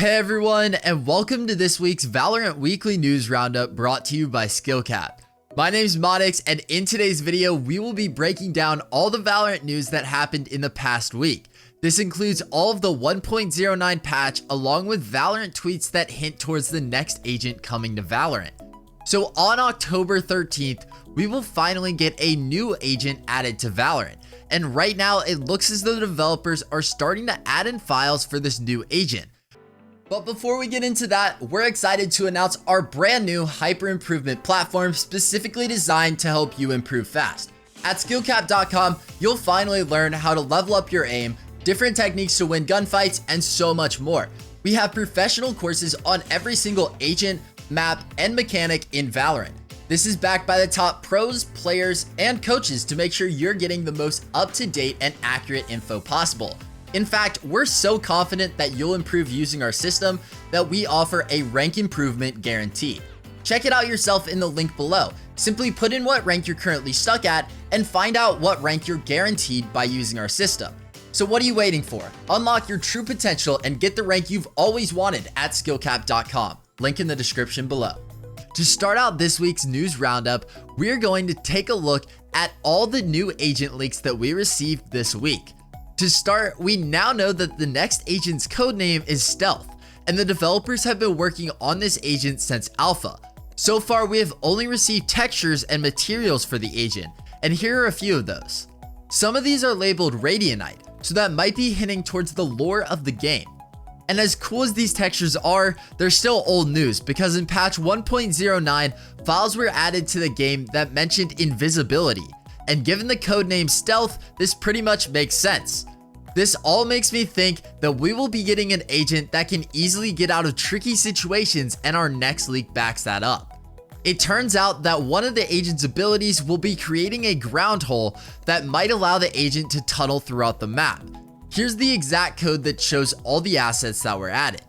Hey everyone, and welcome to this week's Valorant Weekly News Roundup brought to you by SkillCapped. My name's Monix, and in today's video, we will be breaking down all the Valorant news that happened in the past week. This includes all of the 1.09 patch, along with Valorant tweets that hint towards the next agent coming to Valorant. So on October 13th, we will finally get a new agent added to Valorant. And right now, it looks as though the developers are starting to add in files for this new agent. But before we get into that, we're excited to announce our brand new hyper improvement platform specifically designed to help you improve fast. At SkillCapped.com, you'll finally learn how to level up your aim, different techniques to win gunfights, and so much more. We have professional courses on every single agent, map, and mechanic in Valorant. This is backed by the top pros, players, and coaches to make sure you're getting the most up-to-date and accurate info possible. In fact, we're so confident that you'll improve using our system that we offer a rank improvement guarantee. Check it out yourself in the link below. Simply put in what rank you're currently stuck at and find out what rank you're guaranteed by using our system. So what are you waiting for? Unlock your true potential and get the rank you've always wanted at SkillCapped.com. Link in the description below. To start out this week's news roundup, we're going to take a look at all the new agent leaks that we received this week. To start, we now know that the next agent's codename is Stealth, and the developers have been working on this agent since alpha. So far, we have only received textures and materials for the agent, and here are a few of those. Some of these are labeled Radianite, so that might be hinting towards the lore of the game. And as cool as these textures are, they're still old news because in patch 1.09, files were added to the game that mentioned invisibility. And given the codename Stealth, this pretty much makes sense. This all makes me think that we will be getting an agent that can easily get out of tricky situations, and our next leak backs that up. It turns out that one of the agent's abilities will be creating a ground hole that might allow the agent to tunnel throughout the map. Here's the exact code that shows all the assets that were added.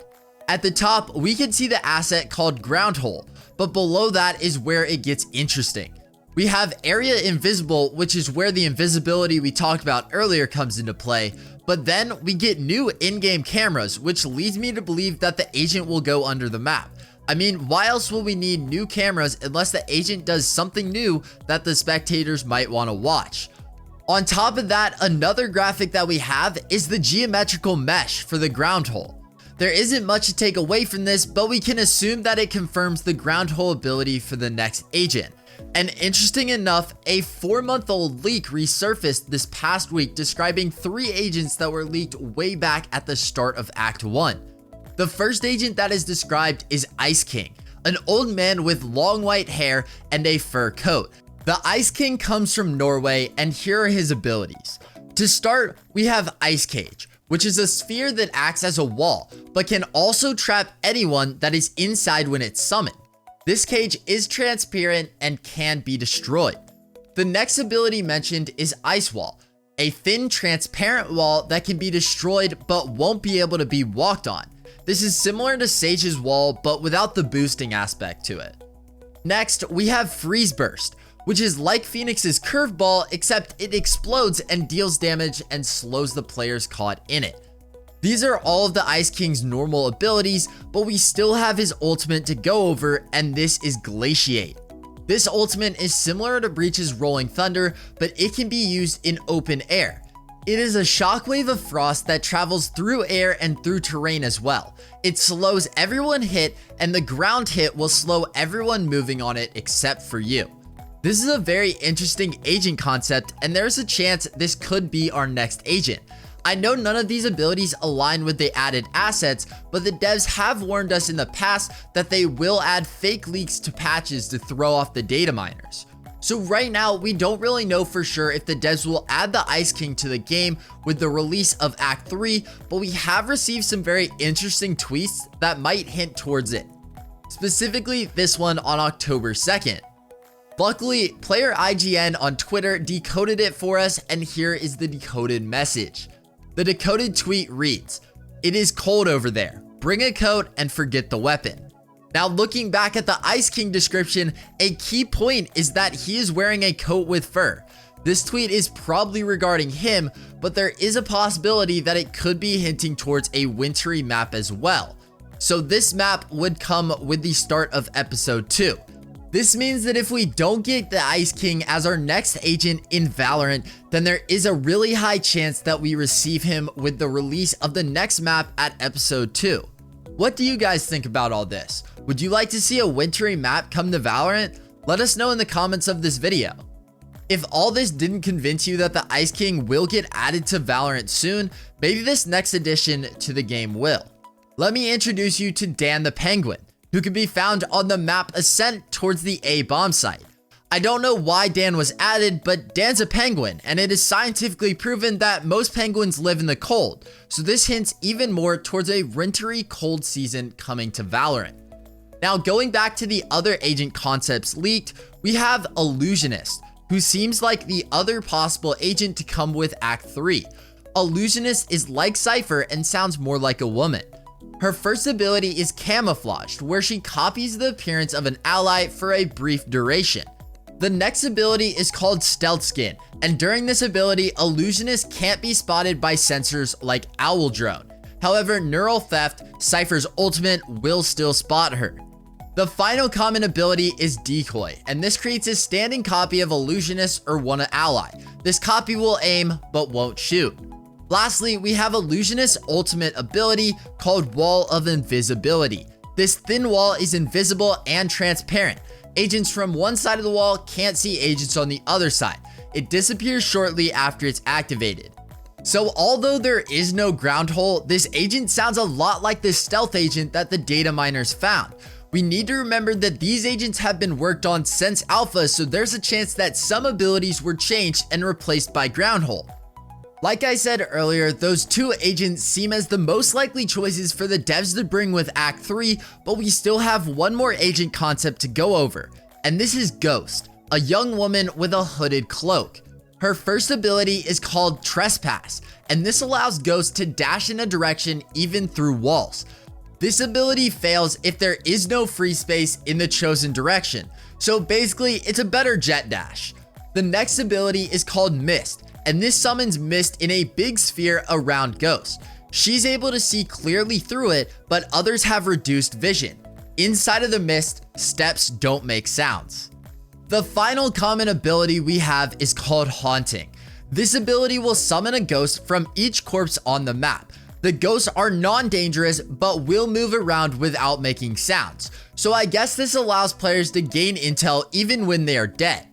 At the top, we can see the asset called ground hole, but below that is where it gets interesting. We have area invisible, which is where the invisibility we talked about earlier comes into play, but then we get new in-game cameras, which leads me to believe that the agent will go under the map. I mean, why else will we need new cameras unless the agent does something new that the spectators might want to watch? On top of that, another graphic that we have is the geometrical mesh for the ground hole. There isn't much to take away from this, but we can assume that it confirms the ground hole ability for the next agent. And interesting enough, a 4-month-old leak resurfaced this past week describing 3 agents that were leaked way back at the start of Act 1. The first agent that is described is Ice King, an old man with long white hair and a fur coat. The Ice King comes from Norway, and here are his abilities. To start, we have Ice Cage, which is a sphere that acts as a wall, but can also trap anyone that is inside when it's summoned. This cage is transparent and can be destroyed. The next ability mentioned is Ice Wall, a thin transparent wall that can be destroyed but won't be able to be walked on. This is similar to Sage's wall but without the boosting aspect to it. Next, we have Freeze Burst, which is like Phoenix's curveball except it explodes and deals damage and slows the players caught in it. These are all of the Ice King's normal abilities, but we still have his ultimate to go over, and this is Glaciate. This ultimate is similar to Breach's Rolling Thunder, but it can be used in open air. It is a shockwave of frost that travels through air and through terrain as well. It slows everyone hit, and the ground hit will slow everyone moving on it except for you. This is a very interesting agent concept, and there's a chance this could be our next agent. I know none of these abilities align with the added assets, but the devs have warned us in the past that they will add fake leaks to patches to throw off the data miners. So right now, we don't really know for sure if the devs will add the Ice King to the game with the release of Act 3, but we have received some very interesting tweets that might hint towards it. Specifically, this one on October 2nd. Luckily, player IGN on Twitter decoded it for us, and here is the decoded message. The decoded tweet reads, "It is cold over there. Bring a coat and forget the weapon." Now, looking back at the Ice King description, a key point is that he is wearing a coat with fur. This tweet is probably regarding him, but there is a possibility that it could be hinting towards a wintry map as well. so this map would come with the start of episode 2. This means that if we don't get the Ice King as our next agent in Valorant, then there is a really high chance that we receive him with the release of the next map at episode 2. What do you guys think about all this? Would you like to see a wintry map come to Valorant? Let us know in the comments of this video. If all this didn't convince you that the Ice King will get added to Valorant soon, maybe this next addition to the game will. Let me introduce you to Dan the Penguin, who can be found on the map Ascent towards the A bomb site. I don't know why Dan was added, but Dan's a penguin, and it is scientifically proven that most penguins live in the cold, so this hints even more towards a wintry cold season coming to Valorant. Now, going back to the other agent concepts leaked, we have Illusionist, who seems like the other possible agent to come with Act 3. Illusionist is like Cypher and sounds more like a woman. Her first ability is Camouflaged, where she copies the appearance of an ally for a brief duration. The next ability is called Stealth Skin, and during this ability, Illusionist can't be spotted by sensors like Owl Drone. However, Neural Theft, Cypher's ultimate, will still spot her. The final common ability is Decoy, and this creates a standing copy of Illusionist or one ally. This copy will aim, but won't shoot. Lastly, we have Illusionist's ultimate ability called Wall of Invisibility. This thin wall is invisible and transparent. Agents from one side of the wall can't see agents on the other side. It disappears shortly after it's activated. So although there is no ground hole, this agent sounds a lot like the stealth agent that the data miners found. We need to remember that these agents have been worked on since alpha, so there's a chance that some abilities were changed and replaced by ground hole. Like I said earlier, those two agents seem as the most likely choices for the devs to bring with Act 3, but we still have one more agent concept to go over, and this is Ghost, a young woman with a hooded cloak. Her first ability is called Trespass, and this allows Ghost to dash in a direction even through walls. This ability fails if there is no free space in the chosen direction, so basically it's a better jet dash. The next ability is called Mist, and this summons mist in a big sphere around Ghost. She's able to see clearly through it, but others have reduced vision. Inside of the mist, steps don't make sounds. The final common ability we have is called Haunting. This ability will summon a ghost from each corpse on the map. The ghosts are non-dangerous, but will move around without making sounds. So I guess this allows players to gain intel even when they are dead.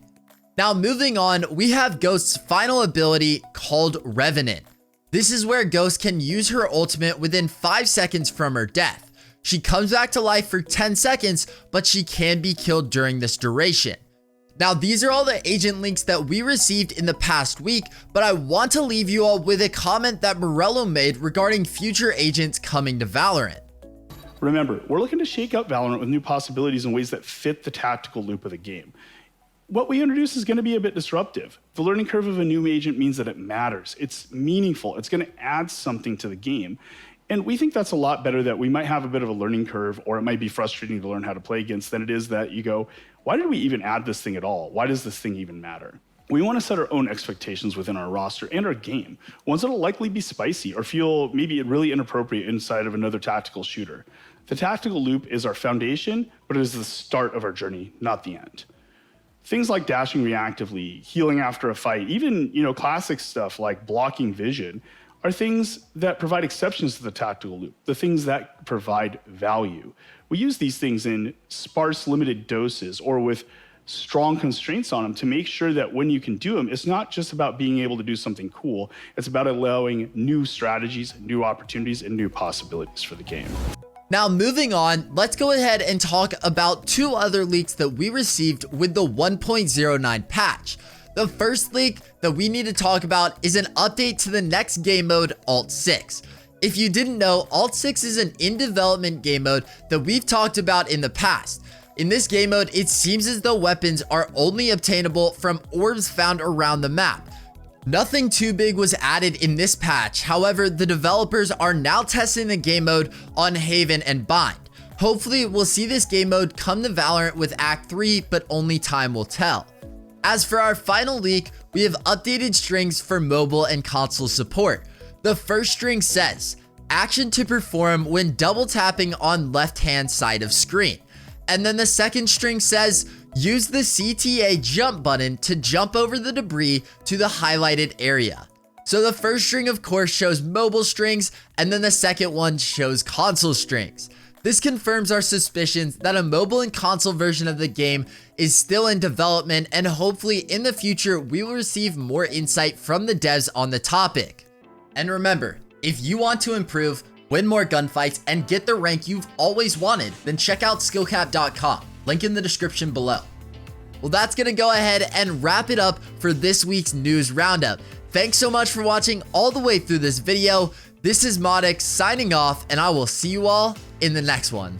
Now moving on, we have Ghost's final ability called Revenant. This is where Ghost can use her ultimate within 5 seconds from her death. She comes back to life for 10 seconds, but she can be killed during this duration. Now these are all the agent links that we received in the past week, but I want to leave you all with a comment that Morello made regarding future agents coming to Valorant. Remember, we're looking to shake up Valorant with new possibilities in ways that fit the tactical loop of the game. What we introduce is going to be a bit disruptive. The learning curve of a new agent means that it matters. It's meaningful. It's going to add something to the game. And we think that's a lot better that we might have a bit of a learning curve, or it might be frustrating to learn how to play against, than it is that you go, why did we even add this thing at all? Why does this thing even matter? We want to set our own expectations within our roster and our game, ones that'll likely be spicy or feel maybe really inappropriate inside of another tactical shooter. The tactical loop is our foundation, but it is the start of our journey, not the end. Things like dashing reactively, healing after a fight, even classic stuff like blocking vision are things that provide exceptions to the tactical loop, the things that provide value. We use these things in sparse, limited doses or with strong constraints on them to make sure that when you can do them, it's not just about being able to do something cool, it's about allowing new strategies, new opportunities, and new possibilities for the game. Now moving on, let's go ahead and talk about two other leaks that we received with the 1.09 patch. The first leak that we need to talk about is an update to the next game mode, Alt 6. If you didn't know, Alt 6 is an in-development game mode that we've talked about in the past. In this game mode, it seems as though weapons are only obtainable from orbs found around the map. Nothing too big was added in this patch. However, the developers are now testing the game mode on Haven and Bind. Hopefully, we'll see this game mode come to Valorant with Act 3, but only time will tell. As for our final leak, we have updated strings for mobile and console support. The first string says, action to perform when double tapping on left-hand side of screen. And then the second string says, use the CTA jump button to jump over the debris to the highlighted area. So the first string of course shows mobile strings, and then the second one shows console strings. This confirms our suspicions that a mobile and console version of the game is still in development, and hopefully in the future we will receive more insight from the devs on the topic. And remember, if you want to improve, win more gunfights, and get the rank you've always wanted, then check out SkillCapped.com, link in the description below. Well, that's gonna go ahead and wrap it up for this week's news roundup. Thanks so much for watching all the way through this video. This is Modix signing off, and I will see you all in the next one.